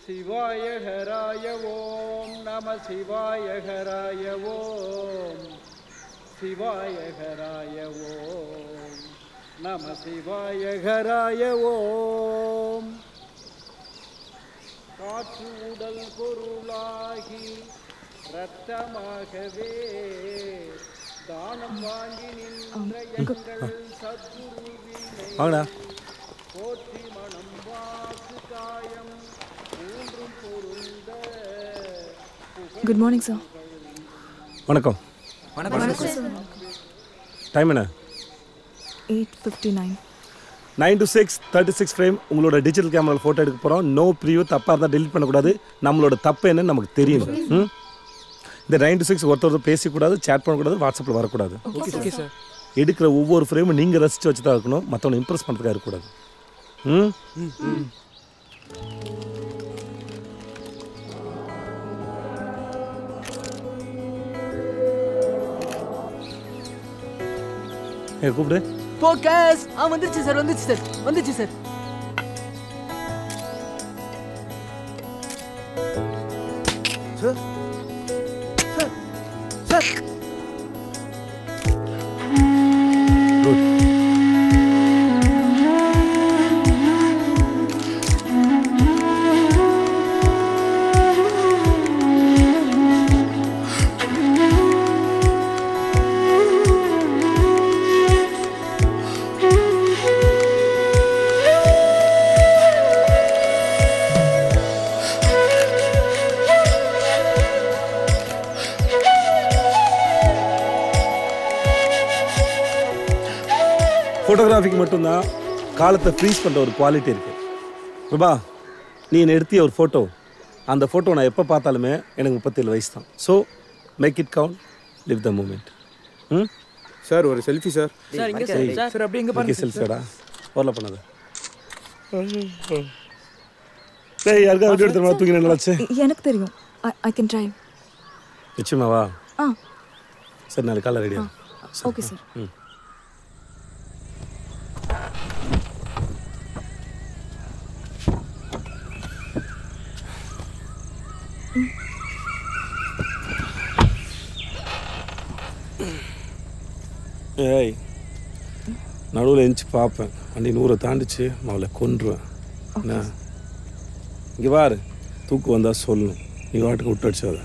சிவாய ஹராய ஓம் நம சிவாய ஹராய ஓம் சிவாய ஹராய ஓம் நம சிவாய ஹராய ஓம். காற்று உடல் பொருளாகி ரத்தமாகவே தானம் வாங்கி நின்ற எங்கள் சத்குருவினை போற்றி மனம் வாக்கு காயம் மூன்றும் பொருந்த. Good morning sir. வணக்கம். வணக்கம் சார். டைம் என்ன? 8:59. 9 to 6 36 ஃப்ரேம் உங்களோட டிஜிட்டல் கேமராவில் ஃபோட்டோ எடுக்க போகிறோம். நோ ப்ரீவியூ, தப்பாக இருந்தால் டெலிட் பண்ணக்கூடாது. நம்மளோட தப்பு என்னன்னு நமக்கு தெரியணும். இந்த 9 to 6 ஒருத்தர் பேசக்கூடாது, சேட் பண்ணக்கூடாது, வாட்ஸ்அப்பில் வரக்கூடாது. Okay sir. எடுக்கிற ஒவ்வொரு ஃப்ரேமும் நீங்கள் ரசித்து வச்சு தான் இருக்கணும், மற்றவனை இம்ப்ரெஸ் பண்ணுறதுக்காக இருக்கக்கூடாது. கூப்பிடு. ஃபோக்கஸ். வந்துருச்சு சார். சார் ஃபோட்டோகிராஃபிக்கு மட்டும்தான் காலத்தை ஃப்ரீஸ் பண்ணுற ஒரு குவாலிட்டி இருக்குது. ரூபா, நீ என்னை எடுத்திய ஒரு ஃபோட்டோ, அந்த ஃபோட்டோ நான் எப்போ பார்த்தாலுமே எனக்கு 37 வயசு தான். So make it count, live the moment. Sir ஒரு செல்ஃபி சார். சார் அப்படி எங்க பாருங்க. செல்ஃபியாடா ஓரல பண்ணாத. டேய் யாருக்கா வீடியோ எடுத்து தூங்கி நல்லாச்சு. எனக்கு தெரியும். I can try. நிச்சயமாவா? சரி, நாளைக்கு காலை ரெடியா? Okay sir. ஏய், நடுவில் எழுந்துச்சு பார்ப்பேன், வண்டி 100 தாண்டிச்சு, நான் அவளை கொன்றுவேன். என்ன இங்கே வாரு, தூக்கு வந்தால் சொல்லணும், நீ வாட்டுக்கு விட்டு அடிச்சாத,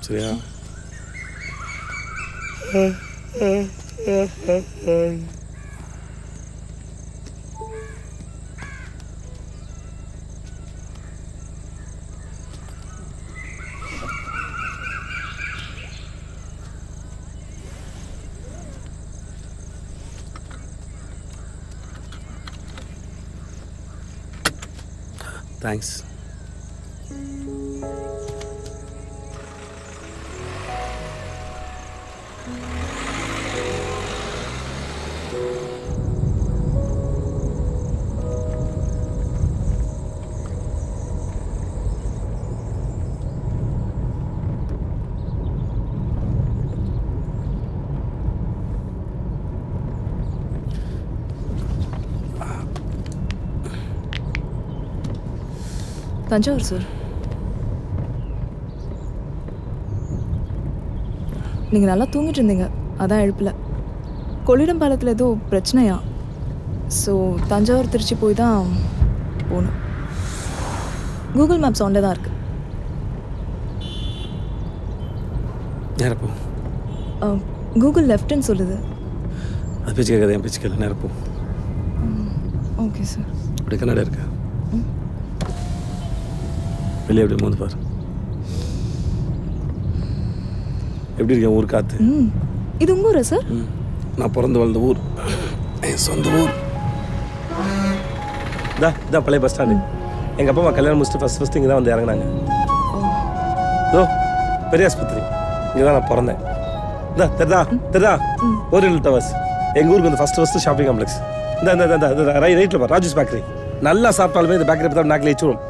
சரியா? Thanks. தஞ்சாவூர் சார். நீங்கள் நல்லா தூங்கிட்டு இருந்தீங்க, அதான் எழுப்பல. கொள்ளிடம் பாலத்தில் ஏதோ பிரச்சனையா, ஸோ தஞ்சாவூர் திருச்சி போய் தான் போகணும். கூகுள் மேப்ஸ் ஆன்ல தான் இருக்கு. கூகுள் லெஃப்ட்னு சொல்லுது. அது பேச்சு கேட்காது, என் பேச்சு கேட்கல. நேரப்போ. Okay sir. அப்படி கன்னடா இருக்கா? வெளியே எப்படி மோந்து பாரு. எப்படி இருக்கேன் ஊர் காத்து? இது உங்க ஊரா சார்? நான் பிறந்து வளர்ந்த ஊர், என் சொந்த ஊர். இதான் பழைய பஸ் ஸ்டாண்டு. எங்கள் அப்பா அம்மா கல்யாணம் முடிச்சுட்டு ஃபஸ்ட் இங்கே தான் வந்து இறங்கினாங்க. பெரிய ஆஸ்பத்திரி, இங்கே தான் நான் பிறந்தேன். தெரிதா ஓரியல் டவர்ஸ் எங்கள் ஊருக்கு வந்து ஃபஸ்ட்டு ஷாப்பிங் காம்ப்ளெக்ஸ். இந்த ரைட்டில் பாரு, ராஜூஸ் பேக்கரி. நல்லா சாப்பிட்டாலுமே இந்த பேக்கரி பார்த்தா நாக்கில் வச்சுருவோம்.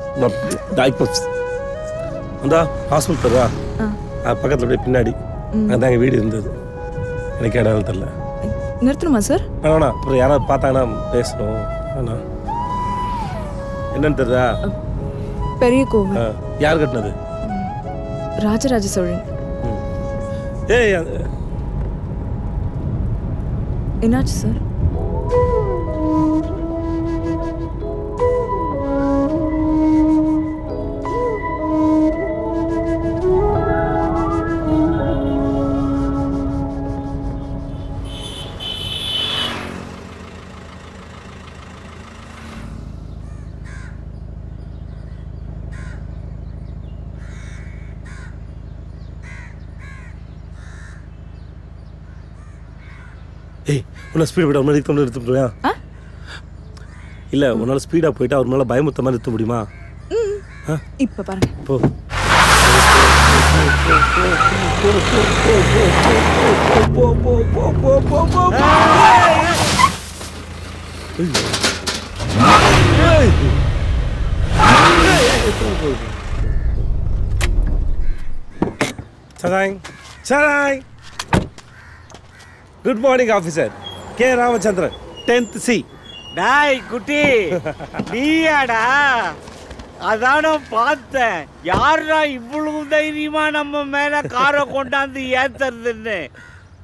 அந்த ஹாஸ்பிட்டல் தெரியா, பக்கத்தில் அப்படியே பின்னாடி அதான் எங்கள் வீடு இருந்தது. எனக்கு இடம் தெரியல. நிறுத்தணுமா சார்? வேணா, அப்புறம் யாராவது பார்த்தாங்கன்னா பேசணும். வேணா, என்னன்னு தெரியுதா? பெரிய கோவில். யார் கட்டினது? ராஜராஜ சோழன். ஏய் என்னாச்சு சார்? ஏய் உன்னை ஸ்பீடு போய்ட்டு அவன் நிறுத்த நிறுத்த முடியா? இல்லை உன்னால் ஸ்பீடாக போயிட்டு அவர் மேலே பயமுத்த மாதிரி நிறுத்த முடியுமா? இப்போ பாருங்க. போ good morning officer K Ramachandran 10th C. டாய் குட்டி நீயாடா? அதான பார்த்தேன். யாரா இவ்வளவு தைரியமா நம்ம மேல காரை கொண்டாந்து ஏத்துறதுன்னு.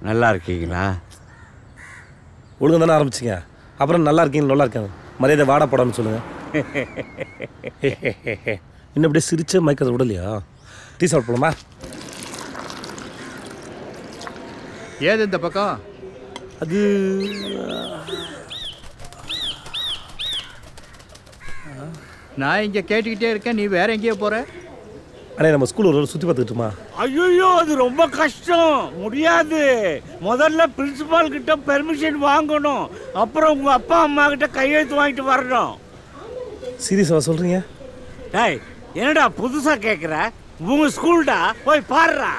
நல்லா இருக்கீங்களா? ஒழுங்கு தானே ஆரம்பிச்சிங்க. அப்புறம் நல்லா இருக்கீங்க நல்லா இருக்காங்க மரியாதை வாடா போடான்னு சொல்லுங்க. இன்னும் அப்படியே சிரிச்ச மயக்கிறத விடலையா? டீ சாப்பிட போலாமா? ஏது இந்த பக்கம்? அது நான் இங்கே கேட்டுக்கிட்டே இருக்கேன், நீ வேற எங்கேயோ போற? அண்ணே நம்ம ஸ்கூல் ஒரு சுற்றி பார்த்துக்கிட்டுமா? ஐயோ அது ரொம்ப கஷ்டம், முடியாது. முதல்ல பிரின்சிபால் கிட்ட பெர்மிஷன் வாங்கணும், அப்புறம் உங்க அப்பா அம்மா கிட்ட கையெழுத்து வாங்கிட்டு வரணும். சீரியஸாக சொல்கிறீங்க? டேய் என்னடா புதுசா கேட்குற? உங்க ஸ்கூல்டா, போய் பாருடா.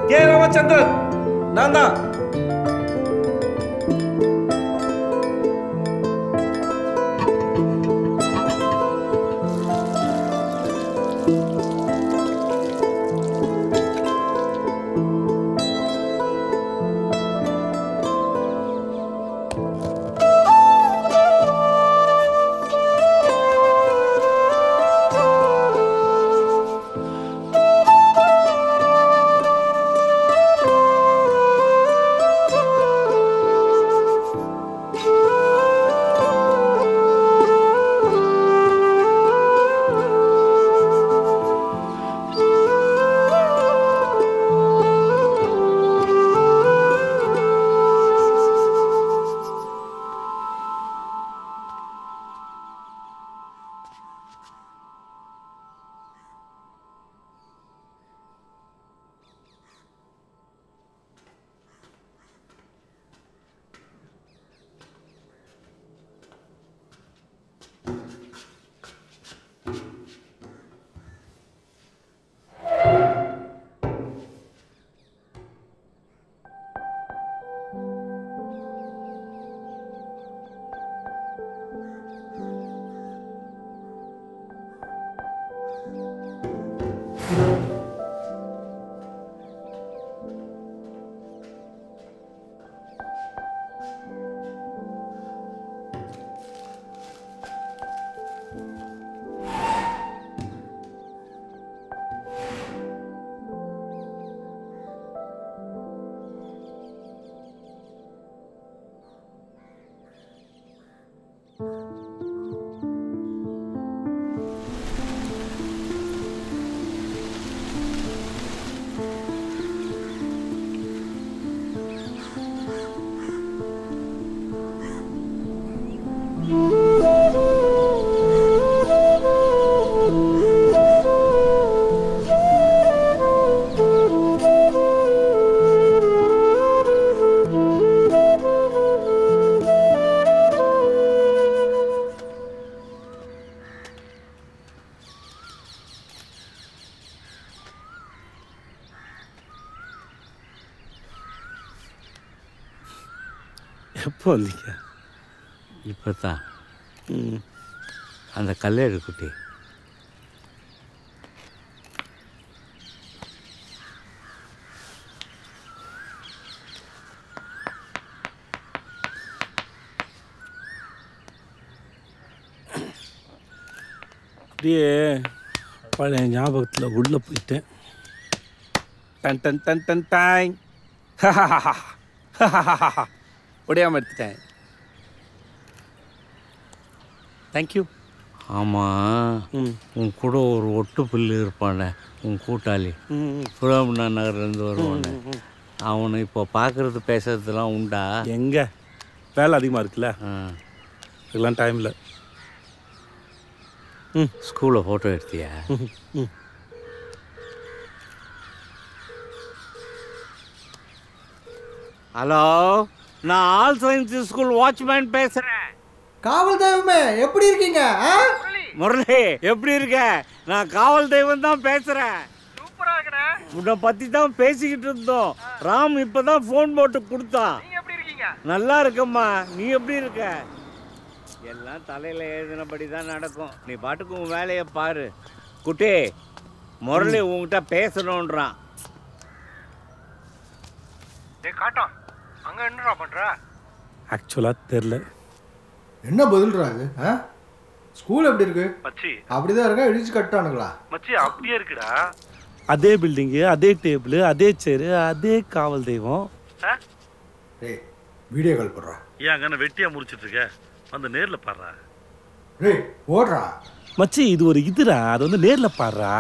கே ராமச்சந்திரன் நான் தான். எப்போ வந்தீங்க? இப்போ தான். அந்த கல்லேடு குட்டி அப்படியே பழைய ஞாபகத்தில் உள்ளே போயிட்டேன். டன் டன் டன் டன் டாய் உடையாமல் எடுத்துட்டேன். தேங்க்யூ. ஆமாம், உன் கூட ஒரு ஒட்டு புல்லு இருப்பானே, உன் கூட்டாளி புலம்னா நகர்லேருந்து வருவானே, அவனை இப்போ பார்க்குறது பேசுறதுலாம் உண்டா? எங்கே வேலை அதிகமாக இருக்குல்ல, இதெல்லாம் டைம் இல்லை. ஸ்கூலில் ஃபோட்டோ எடுத்தியா? ஹலோ, நான் ஆல் சயின்ஸ் ஸ்கூல் வாட்ச்மேன் பேசுகிறேன். காவல் தெய்வமே, எப்படி இருக்கீங்க? முரளி, எப்படி இருக்க? நான் காவல் தெய்வம் தான் பேசுகிறேன். உன்னை பற்றி தான் பேசிக்கிட்டு இருந்தோம். ராம் இப்போ தான் ஃபோன் போட்டு கொடுத்தான். நல்லா இருக்கம்மா, நீ எப்படி இருக்க? எல்லாம் தலையில் எழுதினபடி தான் நடக்கும். நீ பாட்டுக்கு உன் வேலையை பாரு. குட்டி, முரளி உங்ககிட்ட பேசணுன்றான். காட்டம் அங்க என்னடா பண்ற? ஆக்சுவலாக தெரில. என்ன பதில்றாங்க? ஸ்கூல் எப்படி இருக்கு மச்சி? அப்படிதான் இருக்கா, இடிச்சு கட்டானுங்களா? மச்சி அப்படியே இருக்குடா. அதே பில்டிங்கு, அதே டேபிள், அதே சேரு, அதே காவல் தெய்வம். டேய், வீடியோ கால் பண்றா. ஏன் அங்கே வெட்டியா முடிச்சிட்டு இருக்க? வந்து நேரில் பாடுறா. டேய் ஓடுறா. மச்சி இது ஒரு இதுடா, அது வந்து நேரில் பாடுறா.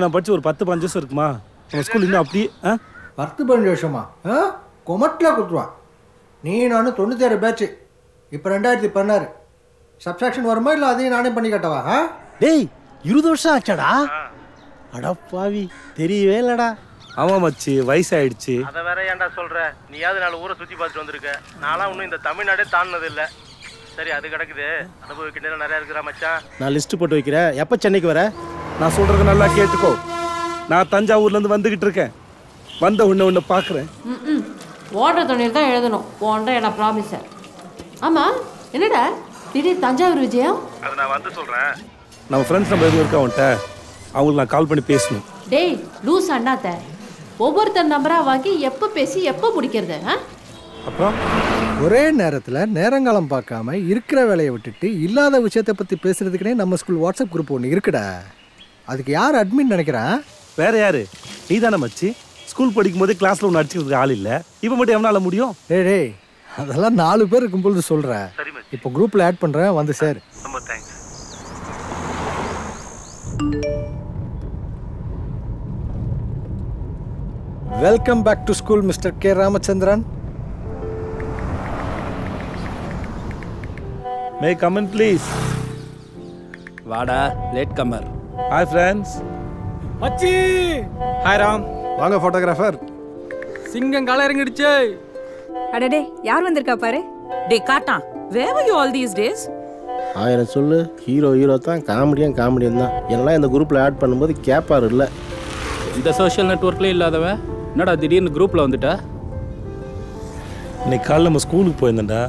நான் படித்து ஒரு 10-15 வருஷம் இருக்குமா நம்ம ஸ்கூல் இன்னும் அப்படியே. 10-15 வருஷமா? கொமட்டில் கொடுத்துருவான். நீ நானும் 96 பேட்ச், இப்போ 2016. சப்ஸ்ட்ராக்ஷன் வருமா இல்லை அதையும் நானே பண்ணி கட்டவா? டேய் 20 வருஷம் ஆச்சாடா? அடப்பாவி, தெரியவே இல்லடா. ஆமாம் மச்சி, வயசாயிடுச்சு. அதை வேற ஏன்டா சொல்ற? நீயாவது 4 ஊரை சுற்றி பார்த்துட்டு வந்திருக்க. நான்லாம் இன்னும் இந்த தமிழ்நாடே தாண்டினது இல்லை. சரி, அது கிடக்குது. அனுபவிக்க நேரம் நிறையா இருக்கிறா மச்சான். நான் லிஸ்ட் போட்டு வைக்கிறேன். எப்போ சென்னைக்கு வர? நான் சொல்கிறது நல்லா கேட்டுக்கோ. நான் தஞ்சாவூர்லேருந்து வந்துக்கிட்டு இருக்கேன். வந்த ஒன்று பார்க்குறேன். ஓடுற துணியில் தான் எழுதணும். போன்ற என்ன ப்ராமிஸர். ஆமாம், என்னடா திடீர் தஞ்சாவூர் விஜயம்? அதை நான் வந்து சொல்கிறேன். நம்ம ஃப்ரெண்ட்ஸ் நம்ம எதுவும் இருக்கா அவன்கிட்ட? அவங்களுக்கு நான் கால் பண்ணி பேசணும். டேய் லூஸ் அண்ணாத்த, ஒவ்வொருத்தர் நம்பராக வாங்கி எப்போ பேசி எப்போ முடிக்கிறது? அப்புறம் ஒரே நேரத்தில் நேரங்காலம் பார்க்காம இருக்கிற வேலையை விட்டுட்டு இல்லாத விஷயத்தை பற்றி பேசுறதுக்குனே நம்ம ஸ்கூல் வாட்ஸ்அப் குரூப் ஒன்று இருக்குடா. அதுக்கு யார் அட்மின் நினைக்கிறான்? வேற யாரு? நீ தானே மச்சி. ஸ்கூல் படிக்கும் போதே கிளாஸில் ஒன்று அடிச்சுக்கிறதுக்கு ஆள் இல்லை. இப்போ மட்டும் எவனால முடியும்? டேய் அதெல்லாம் 4 பேர் இருக்கும்பொழுது சொல்கிறேன். இப்போ குரூப்பில் ஆட் பண்ணுறேன், வந்து சார். ரொம்ப thanks. Welcome back to school mister K Ramachandran. May come in please. வாடா, லேட் கம்மர். Hi friends. மச்சி. ஹாய் ராம். வாங்க ஃபோட்டோகிராஃபர். சிங்கம் கால இறங்கிடுச்சு. அடடே, யார் வந்திருக்கா பாரு. டே காட்டான், where were you all these days? ஆயிரம் சொல்லு, ஹீரோ தான், காமெடியன் தான். என்னெல்லாம் இந்த குரூப்பில் ஆட் பண்ணும்போது கேப்பார் இல்லை. இந்த சோஷியல் நெட்ஒர்க்லேயே இல்லாதவன் என்னடா திடீர்னு குரூப்பில் வந்துட்டா? இன்னைக்கு காலையில் நம்ம ஸ்கூலுக்கு போயிருந்தேன்டா.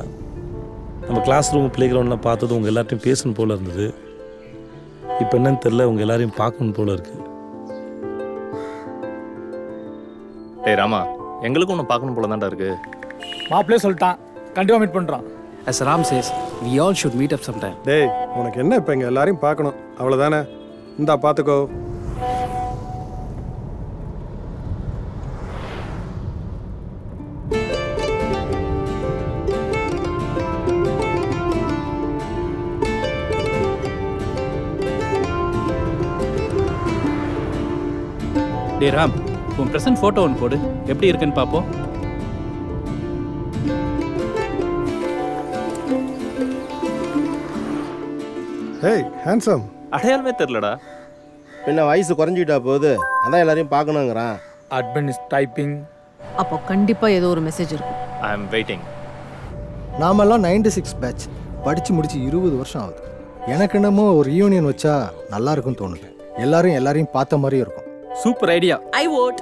நம்ம கிளாஸ் ரூம் ப்ளே கிரவுண்ட்லாம் பார்த்தது உங்கள் எல்லாத்தையும் பேசணும் போல இருந்தது. இப்போ என்னன்னு தெரில, உங்கள் எல்லாரையும் பார்க்கணும் போல இருக்கு. டேய் ராமா, எங்களுக்கும் ஒன்று பார்க்கணும் போல தான்டா இருக்கு. மாப்பிளே சொல்லிட்டான், கண்டிப்பாக மீட் பண்ணுறான். As Ram says, we all should meet up sometime. டேய் உனக்கு என்ன இப்போ இங்கே எல்லாரையும் பார்க்கணும் அவ்வளோதானே? இந்தா பார்த்துக்கோ. டே ராம், உன் ப்ரெசன்ட் ஃபோட்டோ ஒன்று போடு, எப்படி இருக்குன்னு பார்ப்போம். Hey handsome. அடையாளமே தெரிலடா. பின்ன வயசு குறைஞ்சிட்டா போகுது, அதான் எல்லாரையும் பார்க்கணுங்கிறான். Admin is typing. அப்போ கண்டிப்பாக ஏதோ ஒரு மெசேஜ் இருக்கும். ஐ அம் வெயிட்டிங். நாமெல்லாம் 96 பேட்ச், படித்து முடிச்சு 20 வருஷம் ஆகுது. எனக்கு என்னமோ ஒரு யூனியன் வச்சா நல்லா இருக்கும்னு தோணுது. எல்லாரையும் பார்த்த மாதிரியும் இருக்கும். Super idea. I vote.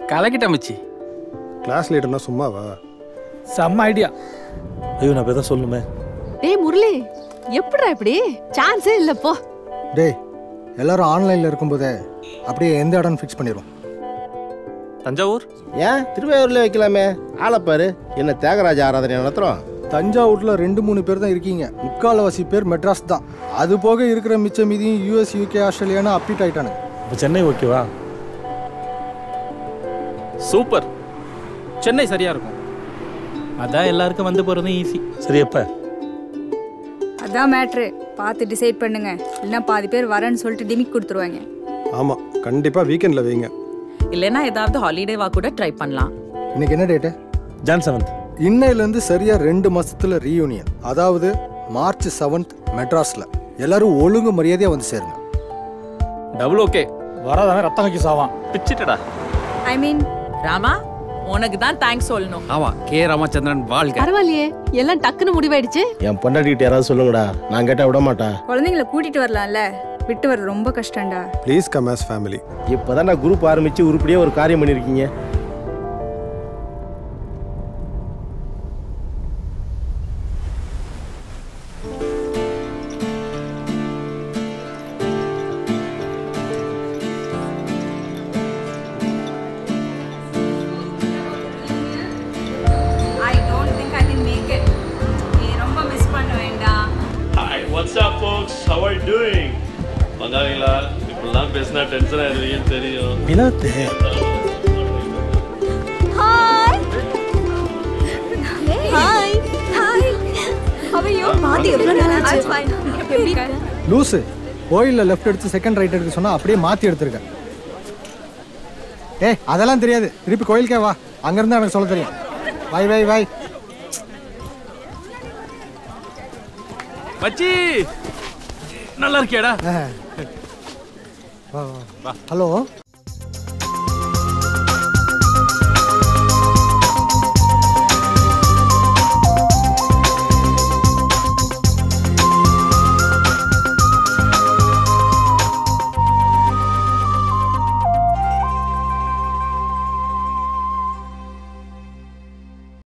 கலக்கிட்ட மச்சி. கிளாஸ் லீடர்னா சும்மாவா? செம்ம ஐடியா. ஐயோ நான் எதாவது சொல்லணுமே. டேய் முரளி, எப்படிடா இப்படி? சான்ஸே இல்லை போ. டேய் எல்லாரும் ஆன்லைனில் இருக்கும்போதே அப்படியே எந்த இடம்னு ஃபிக்ஸ் பண்ணிடுவோம். தஞ்சாவூர் ஏன் திருவையூரில் வைக்கலாமே? ஆளப்பாரு என்ன தியாகராஜ ஆராதனை நடத்துகிறோம். தஞ்சாவூரில் 2-3 பேர் தான் இருக்கீங்க. முக்கால்வாசி பேர் மெட்ராஸ் தான். அது போக இருக்கிற மிச்ச மீதியும் US, UK, ஆஸ்திரேலியான்னு அப்டேட் ஆகிட்டானு. இப்போ சென்னை ஓகேவா? சூப்பர். சென்னை சரியா இருக்கும். அதான் எல்லாருக்கும் வந்து போகிறதும் ஈஸி. சரி எப்போ? அதான் மேட்ரு. பார்த்து டிசைட் பண்ணுங்க, இல்லைன்னா பாதி பேர் வரேன்னு சொல்லிட்டு டிமிக் கொடுத்துருவாங்க. ஆமாம், கண்டிப்பாக வீக்கெண்டில் வைங்க. இல்லைன்னா ஏதாவது ஹாலிடேவா கூட ட்ரை பண்ணலாம். இன்னைக்கு என்ன டேட்டு? Jan 7th. இன்னையிலேருந்து சரியா 2 மாசத்துல ரீயூனியன். அதாவது March 7th மெட்ராஸ்ல. எல்லாரும் ஒழுங்கு மரியாதையா வந்து சேருங்க. Double okay. வராதவன் ரத்தம் வைக்க சாவான். பிச்சிட்டடா. ஐ மீன் ராமா, உனக்கு தான் தேங்க்ஸ் சொல்லணும். ஆமா, கே ராமச்சந்திரன் வாழ்க. பரவாயில்லையே, எல்லாம் டக்குன்னு முடிவாயிடுச்சு. என் பொண்டாட்டிகிட்ட யாராவது சொல்லுங்கடா, நான் கேட்டால் விட மாட்டேன். குழந்தைங்களை கூட்டிட்டு வரலாம்ல, விட்டு வர ரொம்ப கஷ்டம்டா. Please come as family. இப்போ தான் நான் குரூப் ஆரம்பித்து உருப்படியாக ஒரு காரியம் பண்ணியிருக்கீங்க. I don't think I can make it. நீ ரொம்ப மிஸ் பண்ணுவேன்டா. Hi, what's up folks? How are you doing? பங்காளிகளா, இப்பெல்லாம் பேசினா டென்ஷன் ஆயிடுவீங்கன்னு தெரியும். Vinoth. Hi. Hi. Hi. How are you? பாதி எவ்வளவு நாள் ஆச்சு? I'm fine. எப்படி இருக்க? லூசு, கோயிலில் லெஃப்ட் எடுத்து செகண்ட் ரைட் எடுக்க சொன்னால் அப்படியே மாற்றி எடுத்துருக்கேன். ஏய் அதெல்லாம் தெரியாது, திருப்பி கோயிலுக்கே வா, அங்கேருந்து எனக்கு சொல்ல தெரியும். வை வை வை. மச்சி நல்லா இருக்கியாடா? ஹலோ